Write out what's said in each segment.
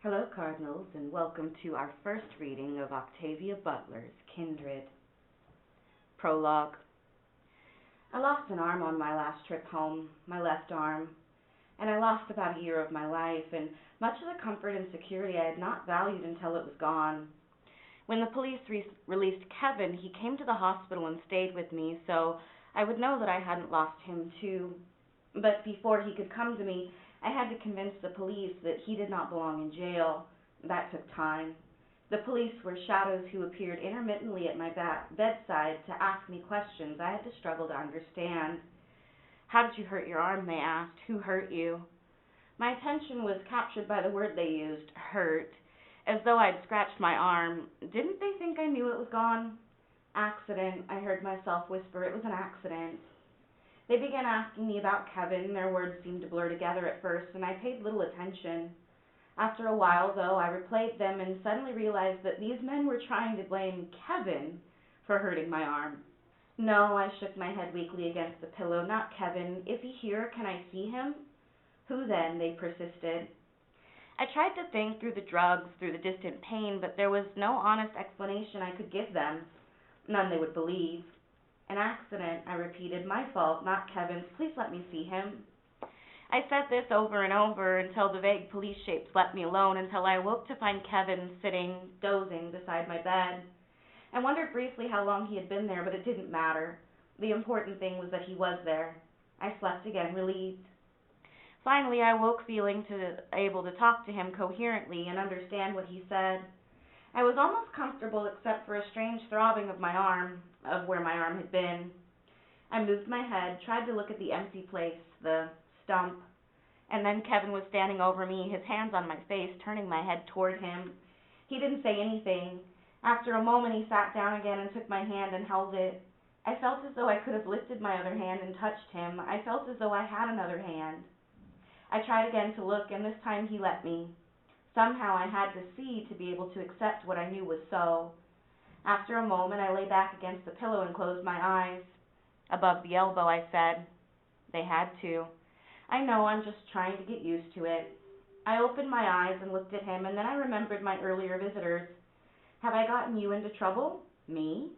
Hello, Cardinals, and welcome to our first reading of Octavia Butler's Kindred. Prologue. I lost an arm on my last trip home, my left arm, and I lost about a year of my life, and much of the comfort and security I had not valued until it was gone. When the police released Kevin, he came to the hospital and stayed with me, so I would know that I hadn't lost him too. But before he could come to me, I had to convince the police that he did not belong in jail. That took time. The police were shadows who appeared intermittently at my bedside to ask me questions I had to struggle to understand. "How did you hurt your arm?" they asked. "Who hurt you?" My attention was captured by the word they used, hurt, as though I'd scratched my arm. Didn't they think I knew it was gone? "Accident," I heard myself whisper. "It was an accident." They began asking me about Kevin. Their words seemed to blur together at first, and I paid little attention. After a while, though, I replayed them and suddenly realized that these men were trying to blame Kevin for hurting my arm. "No," I shook my head weakly against the pillow. "Not Kevin. Is he here? Can I see him?" "Who then?" they persisted. I tried to think through the drugs, through the distant pain, but there was no honest explanation I could give them. None they would believe. "An accident," I repeated. "My fault, not Kevin's. Please let me see him." I said this over and over until the vague police shapes let me alone, until I awoke to find Kevin sitting, dozing, beside my bed. I wondered briefly how long he had been there, but it didn't matter. The important thing was that he was there. I slept again, relieved. Finally, I woke feeling able to talk to him coherently and understand what he said. I was almost comfortable except for a strange throbbing of my arm, of where my arm had been. I moved my head, tried to look at the empty place, the stump, and then Kevin was standing over me, his hands on my face, turning my head toward him. He didn't say anything. After a moment, he sat down again and took my hand and held it. I felt as though I could have lifted my other hand and touched him. I felt as though I had another hand. I tried again to look, and this time he let me. Somehow I had to see to be able to accept what I knew was so. After a moment, I lay back against the pillow and closed my eyes. "Above the elbow," I said. They had to. "I know, I'm just trying to get used to it." I opened my eyes and looked at him, and then I remembered my earlier visitors. "Have I gotten you into trouble?" "Me?"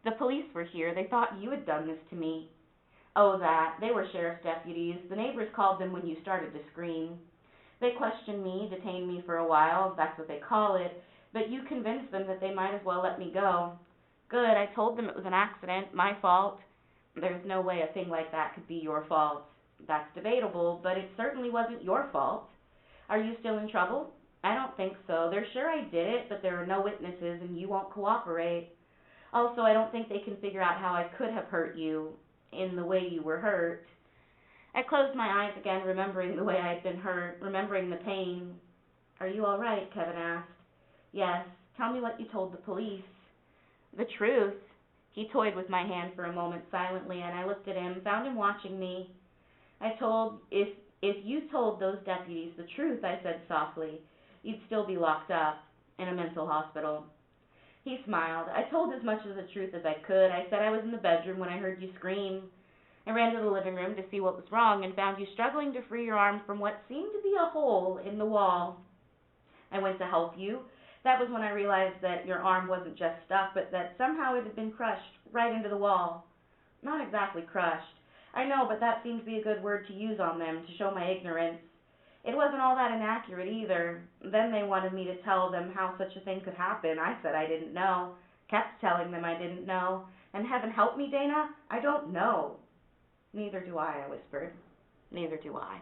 "The police were here. They thought you had done this to me." "Oh, that. They were sheriff's deputies. The neighbors called them when you started to scream. They questioned me, detained me for a while, that's what they call it, but you convinced them that they might as well let me go." "Good. I told them it was an accident, my fault." "There's no way a thing like that could be your fault." "That's debatable, but it certainly wasn't your fault." "Are you still in trouble?" "I don't think so. They're sure I did it, but there are no witnesses and you won't cooperate. Also, I don't think they can figure out how I could have hurt you in the way you were hurt." I closed my eyes again, remembering the way I had been hurt, remembering the pain. "Are you all right?" Kevin asked. "Yes. Tell me what you told the police." "The truth." He toyed with my hand for a moment silently, and I looked at him, found him watching me. If you told those deputies the truth," I said softly, "you'd still be locked up in a mental hospital." He smiled. "I told as much of the truth as I could. I said I was in the bedroom when I heard you scream. I ran to the living room to see what was wrong and found you struggling to free your arm from what seemed to be a hole in the wall. I went to help you. That was when I realized that your arm wasn't just stuck, but that somehow it had been crushed right into the wall." "Not exactly crushed." "I know, but that seemed to be a good word to use on them, to show my ignorance. It wasn't all that inaccurate either. Then they wanted me to tell them how such a thing could happen. I said I didn't know. Kept telling them I didn't know. And heaven help me, Dana, I don't know." "Neither do I," whispered. "Neither do I."